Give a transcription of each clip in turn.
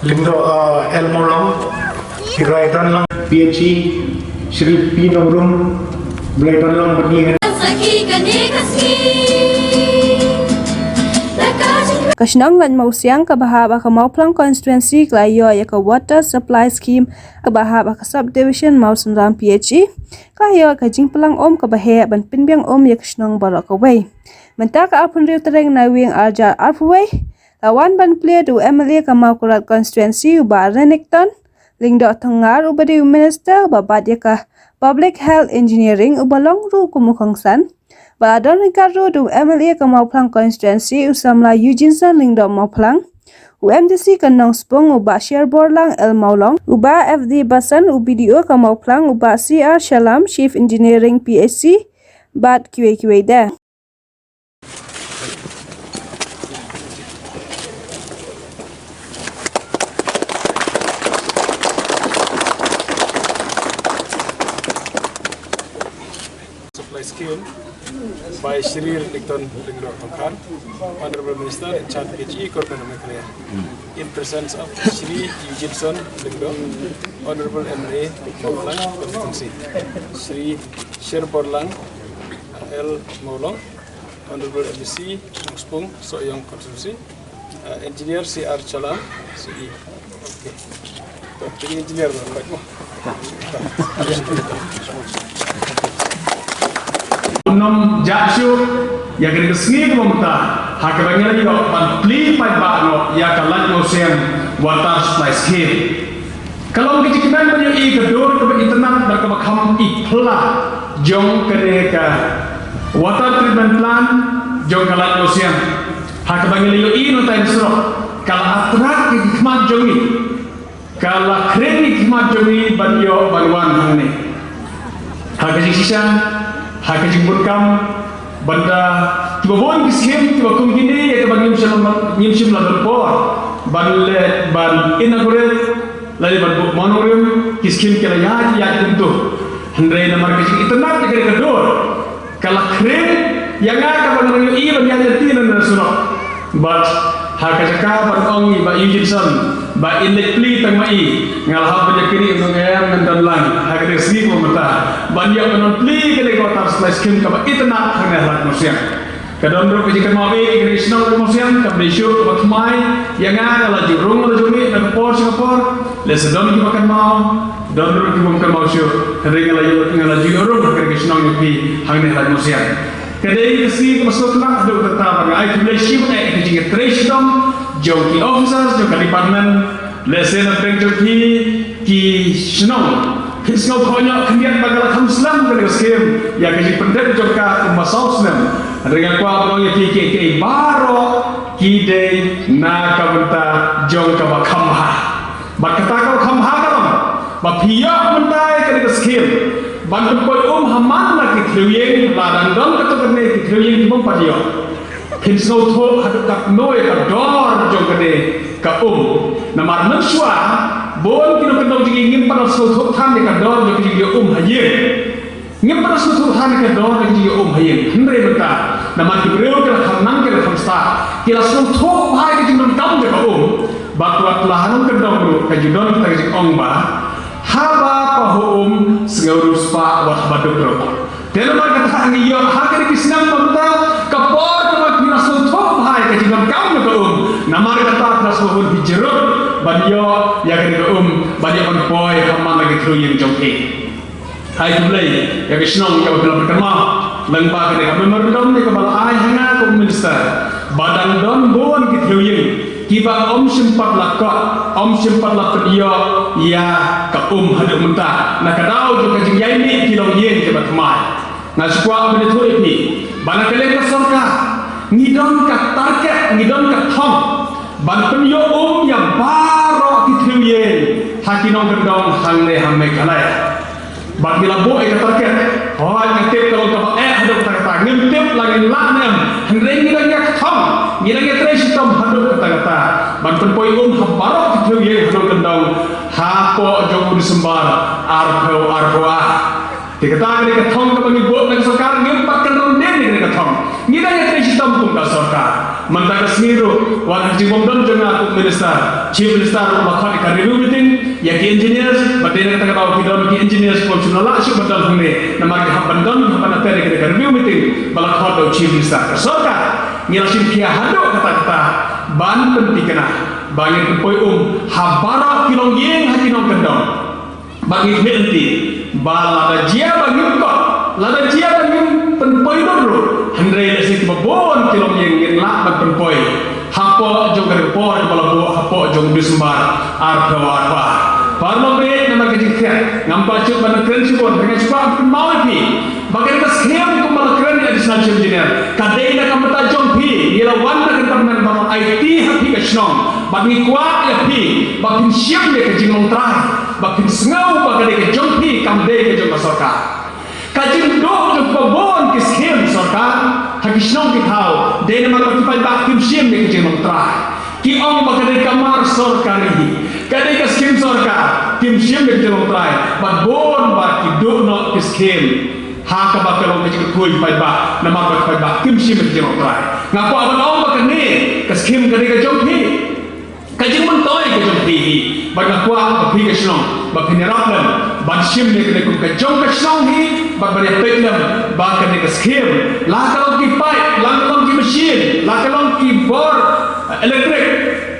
Lindo Elmo Long, Kiraitan Long, PhD, Shri P. Nongrum, Blaitan Long Berdingan. Kashnong lan mausiang kabahab ka Mauplang constituency klayo ya ka water supply scheme kabahab ka subdivision Mausunram PHE kayo ka jingpelang om kabahe ban pinbiang om ya kashnong barok away mentaka apun riu tereng na wing arjar arfway lawan ban player du MLA ka Maukurat constituency uba Renekton lingdo thengar ubadi minister babad ya ka public health engineering ubalong ru kumukongsan Baladon Ricardo du MLA ka Mauplang constituency usamla Eugene Lingdo Mauplang UMDC kanong spong uba Sherbor lang El Maulong uba FD Basan UBDO ka Mauplang uba CR Shalam Chief Engineering PSC bat QA da supply scheme by Shri Renekton Lingdo Tongkar, Honorable Minister in charge PHE Korban Mekhlaya. In presence of Shri Eugene Lingdo, Honorable MLA Mauplang Constituency, Shri Sherborlang L Maulong, Honorable MBC Spung Soyong Constituency, Engineer CR Chalam CE. Okay. Jadi engineer baik mo. Nom Jaksu ya kena kesini pemerintah hak bangnya juga pantli pai bakno ya kalan ngosian water supply scheme. Kalau kecikinan banyak kedor ke internet dan ke makam ikla jong ke water treatment plant jong kalan ngosian hak bangnya juga no time serok kalau atrak hikmat jongi kalau keren hikmat jongi banyo banwan hane hak kecikisah hak jemputkan benda tiba bon kisem tiba kum kini ya bagi nyimsim la berpor ban inaugurate lagi ban monorim kisem kala ya tentu hendrai namar kecil internet dekat kedor kalau keren yang akan bang i ban yang jadi nan surah but hak jaka ban ongi ba Eugene ba inlekli tangmai ngalhap penyakini untuk ayam dan lang hak resmi pemerintah banyak penonpli kali kota supply scheme kaba itna hanya hak manusia kadon ro kejikan mawi international manusia kab isu bakmai yang ada la jurung la juni dan por Singapore le sedon ki makan mau don ro ki bongkar mau syu ring la yu ngala jurung hak international ni hanya hak manusia kadai kesi masuk kelak do tetap ai relationship ai kejing tradition jauh ki officers jauh ki department lesen bank jauh ki snow kisno konya keniat bagal Islam ke skem ya kejing pendet jauh ka umasau Islam dengan kuah orang ki ki baro ki de na kabenta jauh ka bakamha bakata ka kamha karam ba phiya mentai ke skem ban poi haman la ki thuyeng ladang dong ka to ne ki thuyeng bom padio Kinsno tho hadap kap noy ka dor jong kade ka namar mansua bon kino kendong jing ngim para so tho than ka dor jong jing haye ngim para so tho than ka dor jing haye hendre beta namar ki breu ka khamnang ka khamsta kila so tho bhai ka jing dam ka batwat lahanung kendong ru ka jidon ka jing ba haba pahum sengurus pa wat baduk ro Dalam kata angiyo hakir kisnam pemta kapor kemak binasul top hai kajinam kaum ke namar kata krasohun hijrut banyo ya ke banyo on boy hamman lagi kruyim jongke hai tulai ya kisnam ka bila berkema lengba ke ka memerdom ni ka bala ai hanga ko minister badan don bon ki kruyim kiba simpat lakot simpat lakot dia ya ka hadap mentah nak kadau jo kajing yaini kilong yen ke batmai na sukwa bene thoi ni bana kale ka sarkar ngidon ka target ngidon ka thong ban penyo yang baro ki thriye hakinong kendong hangne hamme kalai ban gila bo e ka target hoy ngitip kalau ka hadu kata ngintip lagi lanem hendre ngidon ka thong ngidon ka tres tom hadu kata ban penpoi habaro ki thriye hadu kendong ha po jogu disembar arpoa dikatakan di ketong ke bagi buat lagi sarkar ngempatkan ronden di ketong ngida ya tri sistem pun ka sarkar mentaka smiru wan haji bomdon jonga minister chief minister makhan ka review meeting ya ki engineers badena kata kau kidon ki engineers pun sunala syu betul hune namar ki habandon habana tere ka review meeting balak hodo chief minister sorka ngilasin kia hado kata ban pentikana bangin poi habara kilong yeng hakinong kendong bagi henti balada jia bagi ko lada jia bagi penpoi dulu handre nasi babon kilong yeng lak bag penpoi hapo jong kare por balabo hapo jong disembar arwa parlo be nama kejikya ngampa cuk ban keren sibon dengan sebab mau pi bagai kas khiam ko mal keren additional chief engineer kadai na kamata jong pi yela wan na kantam ban IT happy kasnong bagi kuat ya pi bagi siap de kejingong trai bagi sengau bagi de jong pi kam de ke jong sarkar kajing do jong babon kis khiam sarkar hakisnong ki thau de na mag pai bak kim siam de kejingong trai ki ong bagi de kamar sarkari kadai ka skim sarkar kim siam de kejingong trai babon baki do no kis khiam ha ka ba kalong ke kui pai ba na ma ba pai ba kim sim ke jong trai ngapo abang ong ba kene ka skim ke ke jong thi ka jing mun toy ke jong thi ba ngapo ba phi ke snong ba phine rap lam ba sim ne ke ka jong ke snong hi ba ba pe lam ba ke ke skim la kalong ki pai la kalong ki machine la kalong ki bor electric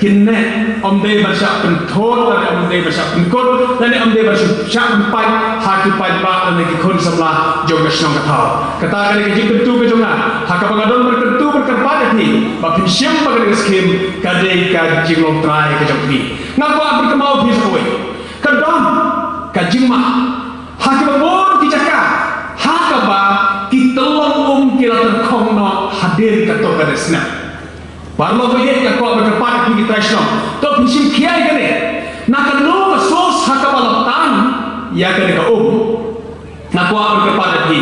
kinne om de ba sha pen thot dan om de ba sha pen kot dan om de ba sha pen pai ha ki pai ba dan ki khon samla jong ke snong ka thau kata ke ki tentu ke jonga ha ka bangadon ber tentu ber ka pa thi ba phin sim ba ke skim ka de ka jinglong trai ke jong pi ngapa ber ke mau pi soi ka don ka jingma ha ki ba bor ki jaka ha ka ba ki telong ki la ter khong no hadir ka to ka desna parlo be ka ko ber pa ki trashno to phin khiai kare na ka no sos ha ka ba tan ya kare ka na ko ber pa ki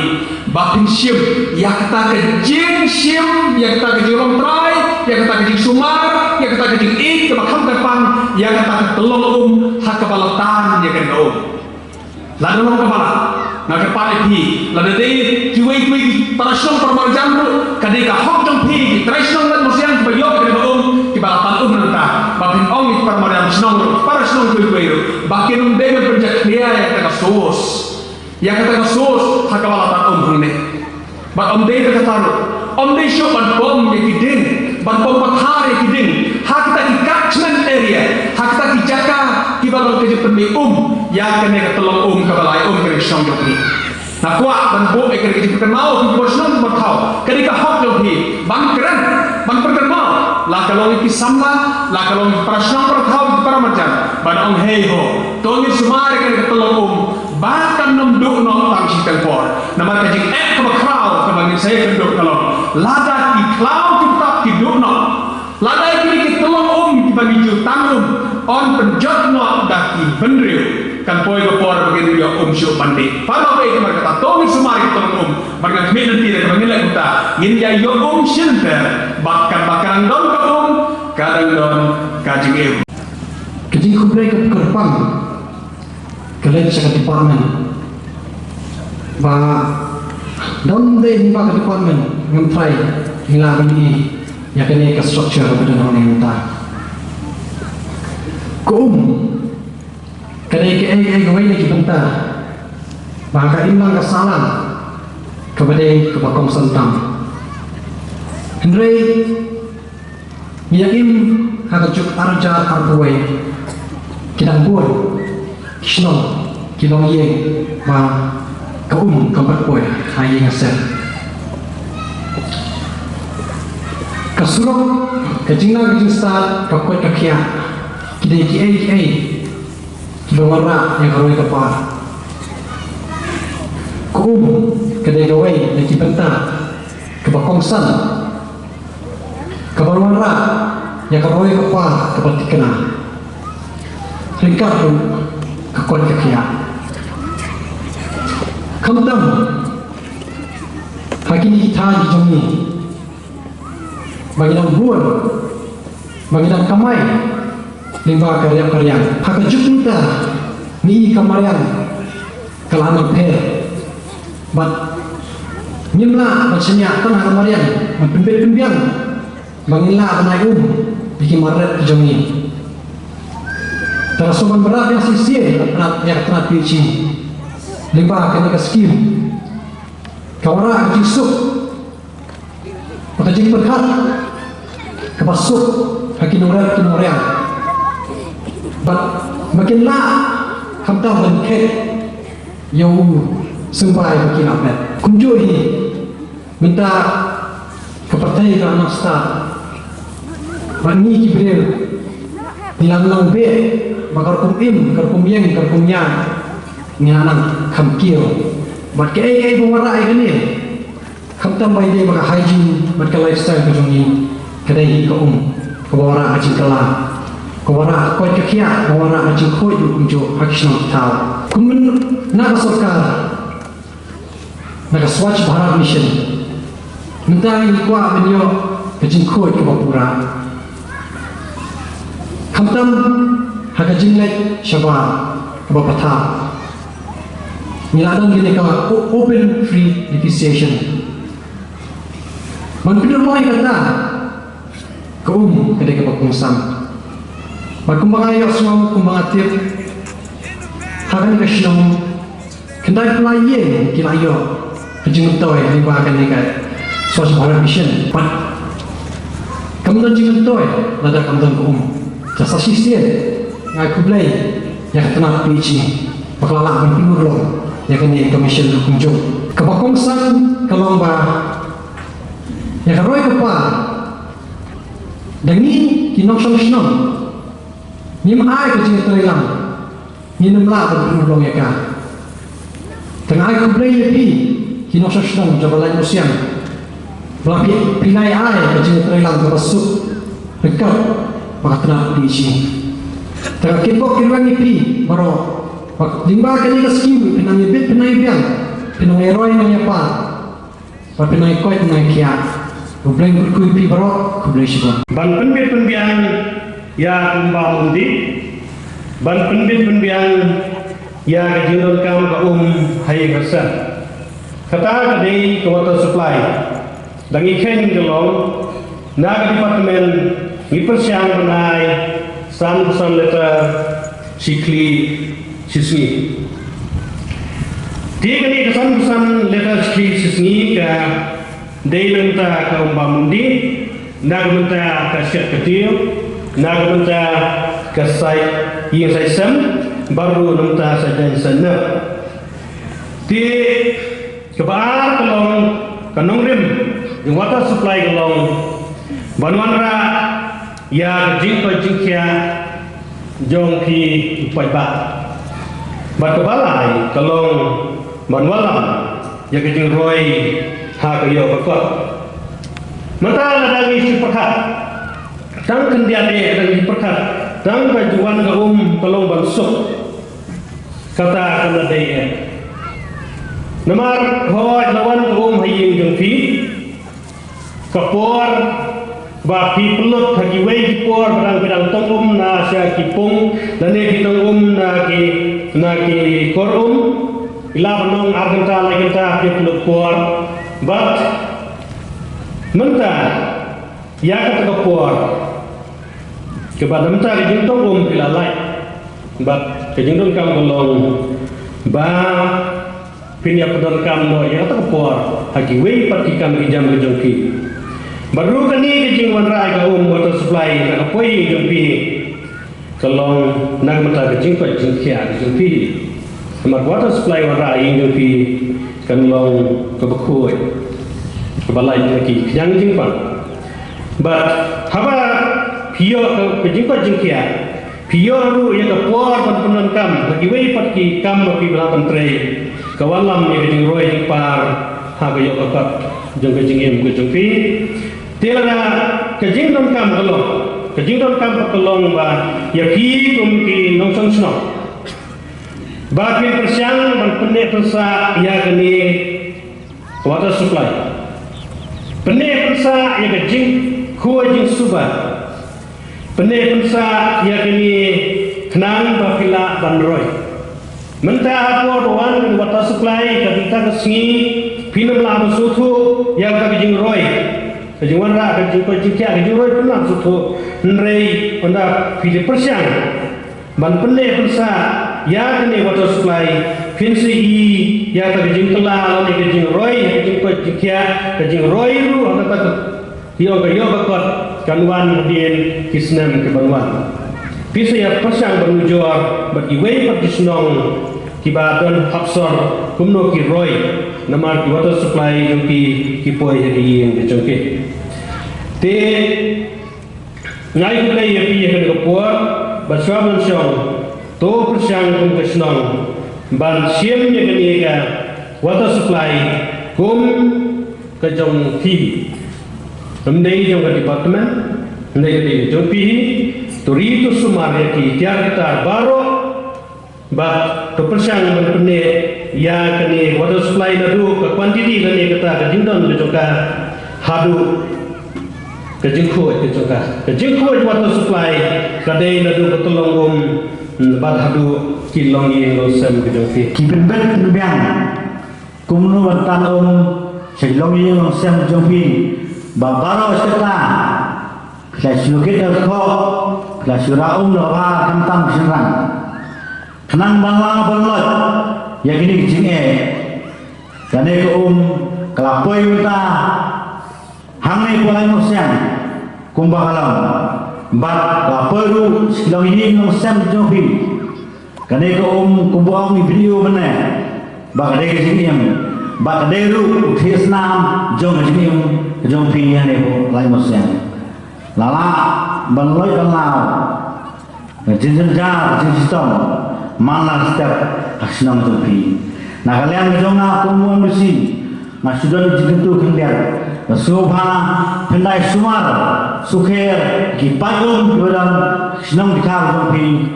ba phin sim ya kata ka jing sim ya kata ka jing trai ya kata ka jing sumar ya kata ka jing ik ka ba kham ka pan ya kata ka telong ha ka ba tan ya kare ka lalu ka ba na ka pa ki la de ki wei para shong par jamru kadai ka hok jong phi ki trashno lan mosian ba yo ka ba ki ba pan nanta ba phin ong par mariam snong para snong kui ba kinum de me project dia ya ka sos ya kata sos hakawala ta hune ba de ka taru de show ban bom ye kidin ban bom pathar ye kidin hakta ki catchment area hakta ki jaka ki ba ke pemi ya kene ka tolong ka balai ke shong jong ni na kwa ban bo e ke ki mau ki bo snong ba thau kadi ka hok jong ni ban keren ban perkenal la kalong ki samla la kalong prasna par thau ki paramajan ban ong hei ho to ni sumar ke tolong bahkan nom do no tang si tempor namar ka jing ek ka kraw ka bangin saya ke do kalong lada ki klaw ki tap ki do no lada ki tolong ki bagi ju tangum on penjot no da ki benriu kan poi ko por begini yo syu bandi para be ke kata to ni sumar ki tolong barang me nanti ka bangin la kita ngin ya yo shelter bakkan don ka kadang don ka jing e kejing kublai ke kerpang kalian sangat department ba don de ni ba department ngam try hila bani ya kene ka structure pada nang ni ta ko kene ke ai gawai ni banta ba ka imang ka salam kepada kebakom sentang Andre yakin haka juk arja arbuai kidang buat Kisnong, kilong ye, ma kampat boy, hayi ngasir. Kasurok, kajingna kajing start, kakwet kakia, kidai ki kilong warna yang karoi kapal. Kedai gawai, lagi benta, kebakongsan, kabal warna yang karoi kapal, kapal tikena. Ringkat pun kakon kakia kamdam hagi ni kita di jongi baginang buan baginang kamai limba karya haka juknita ni kamarian kalaman per bat nyemla macamnya tanah kamarian penbiang Bangila naik bikin maret jongi. Terasuman berat yang sisir yang terat pici. Limbah kena ke skim. Kawara jisuk. Maka jadi berkat. Kepasuk hakin orang. But makin lah kamtau berket. Yang sempai bikin apa? Kunjui minta kepercayaan ke anak staf. Bani kibril nilang be bakar kumim karkumyeng karkumyan ni anak kamkil bat ke ai bawara ai ni kam tambay dia baka hygiene bat ka lifestyle ko jongi kadai ko ko bawara ajin kala ko bawara ko kya bawara ajin ko jo action taw kumun na sarkar na Swachh Bharat mission minta ni kwa menyo ajin ko ko bapura Kamtam hagajin like Shabbat Bapata niladang gini ka open free defecation manpinur mo ay kata kaum kadai ka pagkungsam magkumbangayo semua kumbangatip hagan ka sinong kendai pelaye kilayo kajing toy di bahagian ni ka Swachh Bharat mission pat kamu jing toy lada kamdan kaum jasa sisir ngai kublai yang kena pici baklala ban pinurlo yang kini commission kunjung kebakongsan kalomba yang roy kepa dan ni kinong song ni mai ke jing terilang ni nemla ban pinurlo ya ka tengah ai kublai lepi kinong song jabalan musian lapi pinai ai ke jing terilang termasuk dekat maka kena diisi. Tengah kipok kirang ipi baru limba kini keskiu penang ibit penang ibiang penang eroi nang apa penang koi penang kia bubleng berkui ipi baru kublai sibon. Ban penbit penbiang ya kumba undi ban penbit penbiang ya kejurun kam ka hai hasan kata kadai ke water supply dan ikan gelong naga departemen Ipersiang benai sam letter sikli sisni. Tiga ni kesan letter sikli sisni ke dailenta ke umbamundi, nagmenta ke syat ketil, nagmenta ke site yang saya sem, baru nagmenta saja sana. Di kebar kelong kanong rim, yang water supply kelong Banwanra ya jingkia jong ki upai ba balai kalong banwalam ya kejing roy ha kayo bakot mata ladang isi perkat tang kendiate dan perkat tang bajuan ka kalong bansuk kata kana daya namar hoy lawan ka haying jong fi kapor ba piplot hagi wei dipor berang tong na sya kipung dan ne kitong na ki korum ila banong argenta lagenta piplot por but menta ya kata por kepada menta ki tong ila lai but kejing kam golong ba pinya pedon kam no ya kata por hagi wei patikam ijam kejongki baru kini kecing wanrai ka water supply nak poi jumpi kalau nak mata kecing pa jingkia jumpi sama water supply wanrai jumpi kalau kebekoi kebalai lagi yang jingpan but haba pio kecing pa jingkia pio ru yang kapor pan kam lagi wei pat ki kam pi belapan tray kawalam yang kecing roi par ha ka yo ka jeng kecing em jumpi Tiada kejing don kam kalong ba ya ki ki nong song sno ba kin persiang ban pene persa ya kini water supply pene persa ya kejing ko jing suba pene persa ya kini kenang ba pila ban roy menta apa doan water supply ka kita kesingi pinam la sutu ya ka jing roy kajing wanra kajing ko jikya kajing roi pernah sutu nrei onda pilih persiang ban penne persa ya kene water supply finsi i ya kajing kela ni kajing roi kajing ko jikya kajing roi ru onda tak yo bakot kanwan dien kisnam ke banwan pisa ya persiang banujor bat iwei patisnong kibatan hapsor kumno ki roi namar ki water supply yung ki poi jadi yang kecongke te ngai ku kai pi yang ke puar baswaban syong to persiang kum kesnong ban siem nya ke water supply kum kejong fi mendai yang ke department mendai ke kejong pi turi tu sumar ya ki tiar kita baro ba to persiang menpene ya kani water supply nadu ke quantity kani kata ke jindon ke joka hadu ke jingko water supply kadai nadu ke tolongum bat hadu kilong ye lo sem ke jofi kipen bet nubiang kumnu wantan selong ye lo sem jofi ba baro seta Syukit ko Syuraum lo ba kantang sirang kenang bangla banglot ya gini jinge kane ko kelapoi uta hangne ko lai mosiang kumba kalam bat kelapoi ru silong ini mosiang jofi kane ko kumba ni video bane ba kade ke jinge ba kade ru Vietnam jong jinge jong pi ne ko lai mosiang lala bangloi banglao jinjen jar jinjitong mana setiap asinang topi. Nah kalian menjonga kumpulan besi, nah sudah dijentuh kendian. Subha pendai sumar, sukher, kipayun kemudian sinang dikar topi.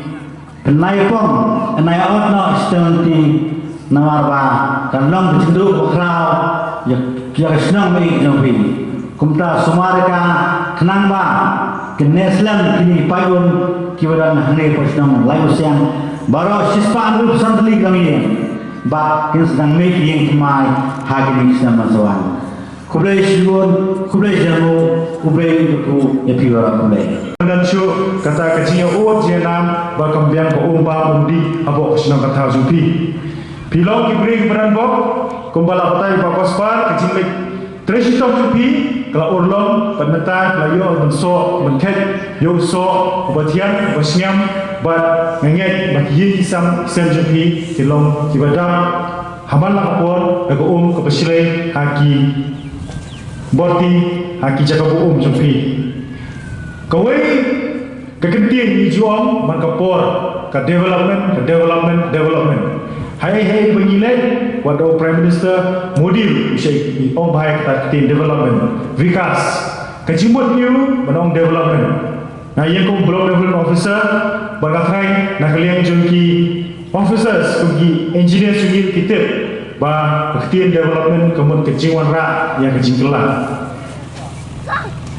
Pendai pom, pendai awat no istimewa namarba, kanlong dijentuh bakrau, ya sinang baik topi. Kumta sumarika kenang ba, keneslan kini kipayun kemudian hari persinang lain siang. Baru sispa anu santli kami ba kin sedang make yang kemai hagini sama soan kublai shibun kublai jamu kublai ku ya piwara kublai dan syu kata kecinya uap jenam ba kambiang ko umba undi abo kusna kata zupi pilong kibri beran bok kumbala batai ba kospar kecing mek tresito zupi kala urlong peneta kala yo benso benket yo so batian basnyam bat ngenget bat yi sam senjupi kilong kibadam hamal lapor dago kebesilai haki borti haki jaga jupi kawai kekentian ni juang man kapor ka development hai pengilai wado prime minister Modi usai ong bahai kata tim development vikas kajimut new manong development nah yang ko block development officer bagakai nak kalian jongki officers pergi engineer sugil kita ba ketian development kemun kejiwan ra yang kejingkelah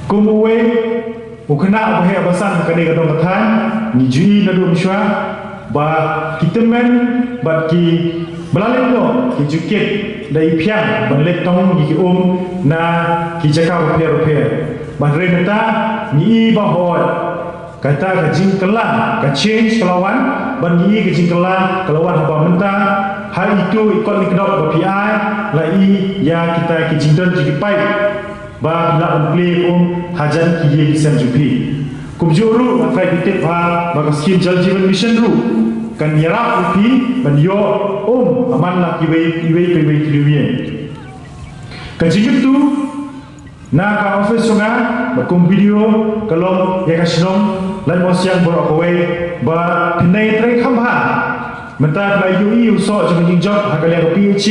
kumuwe ukena bahaya basan kadai kadang katan ni jui nadu miswa ba kita men ba ki belaleng do ki jukit dai piang balek tong ki na ki jaka repair ba renata ni ba hot kata kajing kelah ka change kelawan ban ni kajing kelah kelawan haba mentah hal itu ikut ni kedok PI lai ya kita kajing don jigi pai ba la play hajan ki ye sen jupi kubjuru afai bitip ha ba skim jal jivan mission ru kan yarap upi ban yo aman la ki wei kilumien kajing itu na ka office sunga bakum video kalau ya kasinong lan mosiang borokowe ba pinai trai khamha menta ba yui uso jeng job hakale ko PhD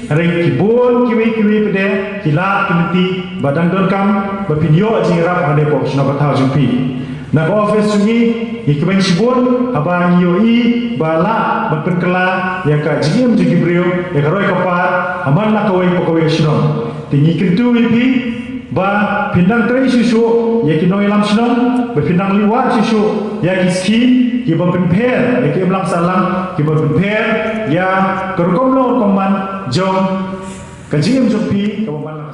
hari kibon kiwi pede kila kinti badang don kam ba video jing rap hade ko sino batha jupi na ko office sungi ikben sibon aba yui bala berpenkela ya ka jigem jigibrio ya karoi kapar aman la kawai pokowe sino tingi kintu ipi ba pindang trai susu ya ki noi lam sinong ba pindang liwa susu ya ki ski ki ba penper ya ki emlang salang ki ba penper ya kerkom lo koman jong kajim jopi ka ba